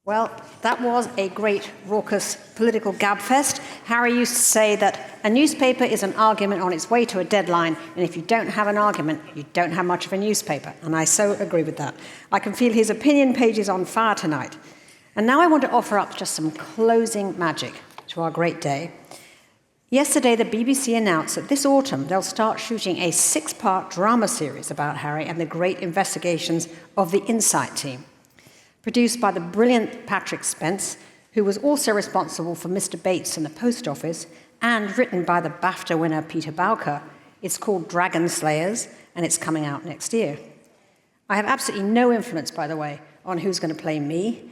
Well, that was a great, raucous political gabfest. Harry used to say that a newspaper is an argument on its way to a deadline, and if you don't have an argument, you don't have much of a newspaper. And I so agree with that. I can feel his opinion pages on fire tonight. And now I want to offer up just some closing magic to our great day. Yesterday, the BBC announced that this autumn they'll start shooting a 6-part drama series about Harry and the great investigations of the Insight team. Produced by the brilliant Patrick Spence, who was also responsible for Mr. Bates and the Post Office, and written by the BAFTA winner Peter Bowker. It's called Dragon Slayers, and it's coming out next year. I have absolutely no influence, by the way, on who's going to play me.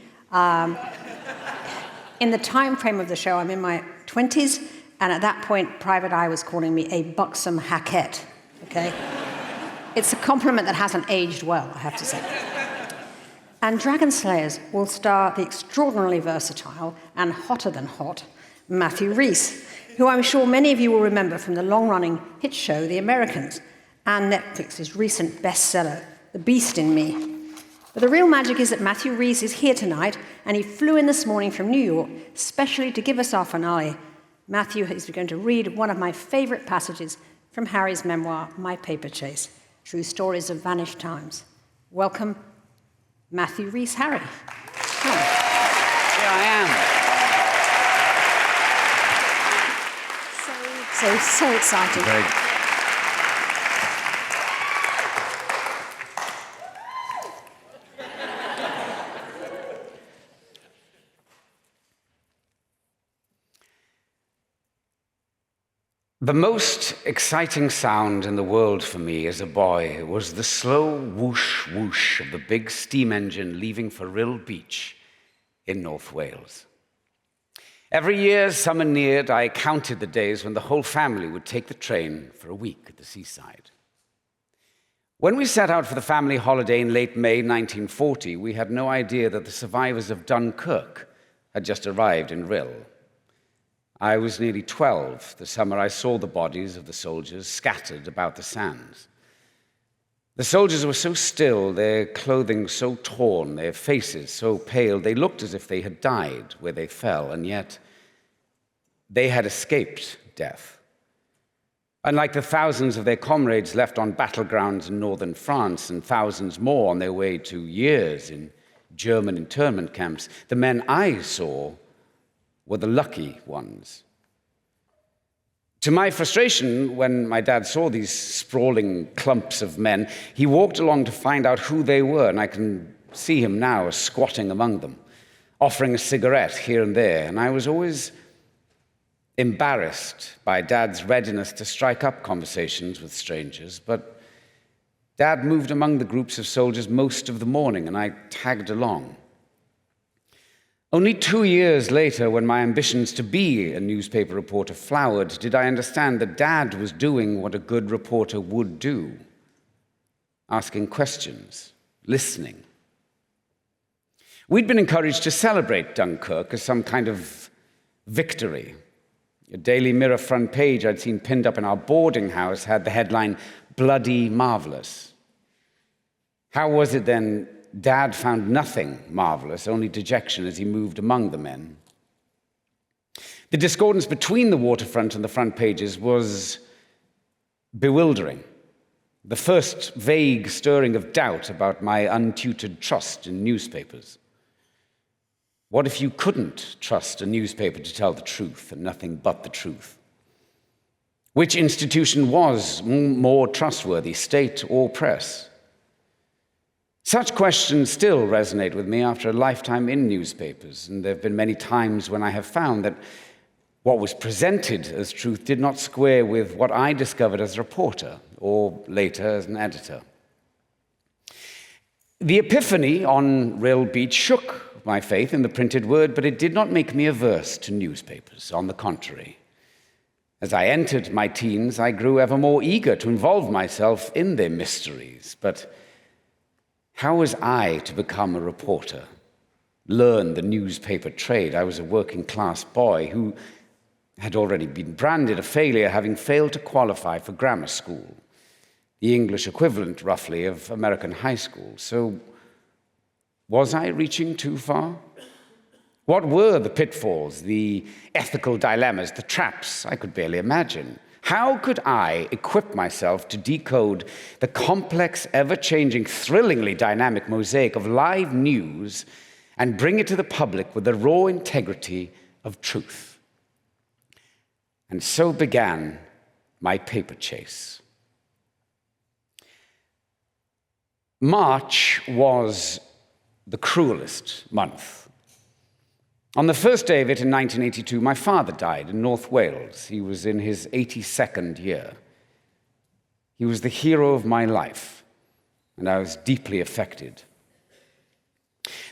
In the time frame of the show, I'm in my 20s, and at that point, Private Eye was calling me a buxom hackette, okay? It's a compliment that hasn't aged well, I have to say. And Dragon Slayers will star the extraordinarily versatile and hotter than hot Matthew Rhys, who I'm sure many of you will remember from the long-running hit show The Americans and Netflix's recent bestseller, The Beast in Me. But the real magic is that Matthew Rhys is here tonight, and he flew in this morning from New York, specially to give us our finale. Matthew is going to read one of my favorite passages from Harry's memoir, My Paper Chase, True Stories of Vanished Times. Welcome, Matthew Rhys. Harry. Come on. Here I am. So exciting. Great. The most exciting sound in the world for me as a boy was the slow whoosh whoosh of the big steam engine leaving for Rhyl Beach in North Wales. Every year as summer neared, I counted the days when the whole family would take the train for a week at the seaside. When we set out for the family holiday in late May 1940, we had no idea that the survivors of Dunkirk had just arrived in Rhyl. I was nearly 12 the summer I saw the bodies of the soldiers scattered about the sands. The soldiers were so still, their clothing so torn, their faces so pale, they looked as if they had died where they fell, and yet they had escaped death. Unlike the thousands of their comrades left on battlegrounds in northern France and thousands more on their way to years in German internment camps, the men I saw were the lucky ones. To my frustration, when my dad saw these sprawling clumps of men, he walked along to find out who they were, and I can see him now squatting among them, offering a cigarette here and there, and I was always embarrassed by Dad's readiness to strike up conversations with strangers, but Dad moved among the groups of soldiers most of the morning, and I tagged along. Only 2 years later, when my ambitions to be a newspaper reporter flowered, did I understand that Dad was doing what a good reporter would do, asking questions, listening. We'd been encouraged to celebrate Dunkirk as some kind of victory. A Daily Mirror front page I'd seen pinned up in our boarding house had the headline, "Bloody Marvelous." How was it then Dad found nothing marvelous, only dejection as he moved among the men? The discordance between the waterfront and the front pages was bewildering. The first vague stirring of doubt about my untutored trust in newspapers. What if you couldn't trust a newspaper to tell the truth and nothing but the truth? Which institution was more trustworthy, state or press? Such questions still resonate with me after a lifetime in newspapers, and there have been many times when I have found that what was presented as truth did not square with what I discovered as a reporter, or later as an editor. The epiphany on Rhyl Beach shook my faith in the printed word, but it did not make me averse to newspapers. On the contrary. As I entered my teens, I grew ever more eager to involve myself in their mysteries, but how was I to become a reporter, learn the newspaper trade? I was a working-class boy who had already been branded a failure, having failed to qualify for grammar school, the English equivalent, roughly, of American high school. So, was I reaching too far? What were the pitfalls, the ethical dilemmas, the traps? I could barely imagine. How could I equip myself to decode the complex, ever-changing, thrillingly dynamic mosaic of live news and bring it to the public with the raw integrity of truth? And so began my paper chase. March was the cruelest month. On the first day of it in 1982, my father died in North Wales. He was in his 82nd year. He was the hero of my life, and I was deeply affected.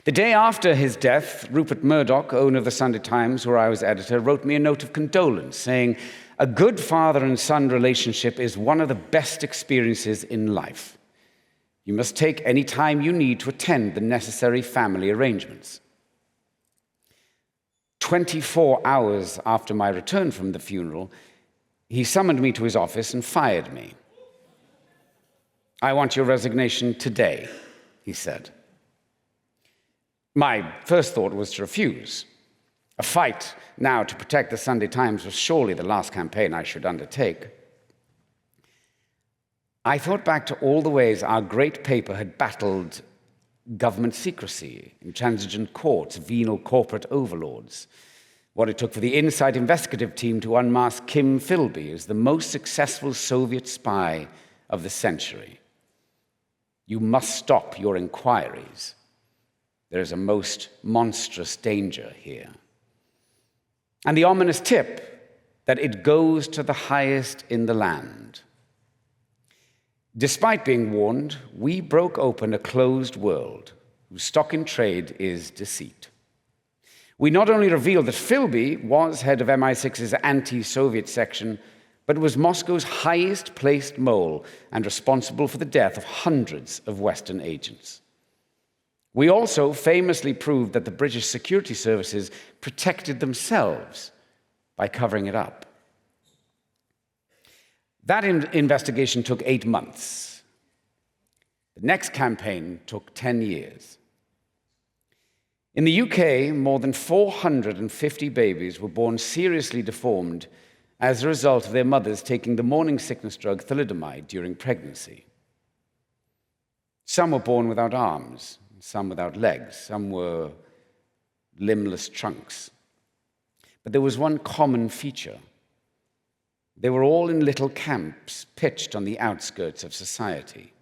The day after his death, Rupert Murdoch, owner of the Sunday Times, where I was editor, wrote me a note of condolence, saying, "A good father and son relationship is one of the best experiences in life. You must take any time you need to attend the necessary family arrangements." 24 hours after my return from the funeral, he summoned me to his office and fired me. "I want your resignation today," he said. My first thought was to refuse. A fight now to protect the Sunday Times was surely the last campaign I should undertake. I thought back to all the ways our great paper had battled government secrecy, intransigent courts, venal corporate overlords. What it took for the Inside Investigative team to unmask Kim Philby as the most successful Soviet spy of the century. You must stop your inquiries. There is a most monstrous danger here. And the ominous tip that it goes to the highest in the land. Despite being warned, we broke open a closed world whose stock in trade is deceit. We not only revealed that Philby was head of MI6's anti-Soviet section, but was Moscow's highest-placed mole and responsible for the death of hundreds of Western agents. We also famously proved that the British security services protected themselves by covering it up. That investigation took 8 months. The next campaign took 10 years. In the UK, more than 450 babies were born seriously deformed as a result of their mothers taking the morning sickness drug thalidomide during pregnancy. Some were born without arms, some without legs, some were limbless trunks. But there was one common feature. They were all in little camps pitched on the outskirts of society.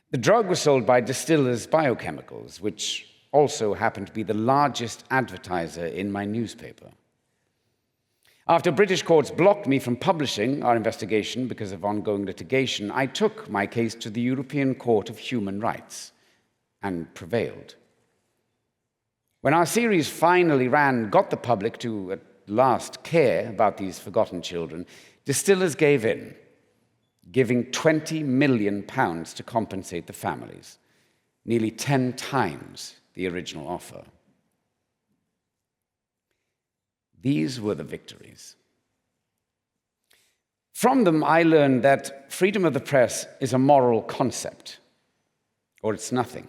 The drug was sold by Distillers Biochemicals, which also happened to be the largest advertiser in my newspaper. After British courts blocked me from publishing our investigation because of ongoing litigation, I took my case to the European Court of Human Rights and prevailed. When our series finally got the public to at last care about these forgotten children, Distillers gave in, giving £20 million to compensate the families, nearly 10 times the original offer. These were the victories. From them, I learned that freedom of the press is a moral concept, or it's nothing.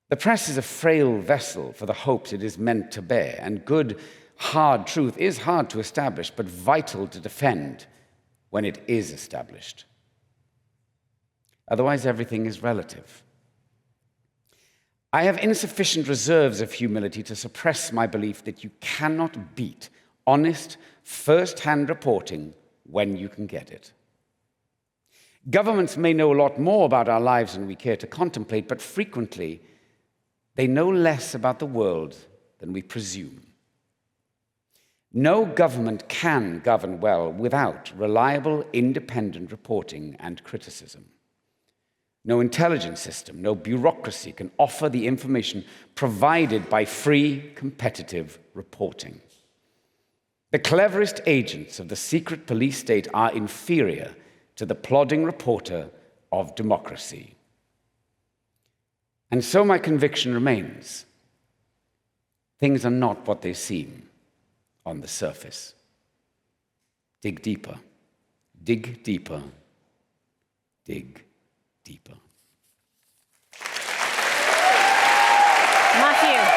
The press is a frail vessel for the hopes it is meant to bear, and good, hard truth is hard to establish, but vital to defend when it is established. Otherwise, everything is relative. I have insufficient reserves of humility to suppress my belief that you cannot beat honest, first-hand reporting when you can get it. Governments may know a lot more about our lives than we care to contemplate, but frequently they know less about the world than we presume. No government can govern well without reliable, independent reporting and criticism. No intelligence system, no bureaucracy can offer the information provided by free, competitive reporting. The cleverest agents of the secret police state are inferior to the plodding reporter of democracy. And so my conviction remains. Things are not what they seem on the surface. Dig deeper, dig deeper, dig deeper. Matthew.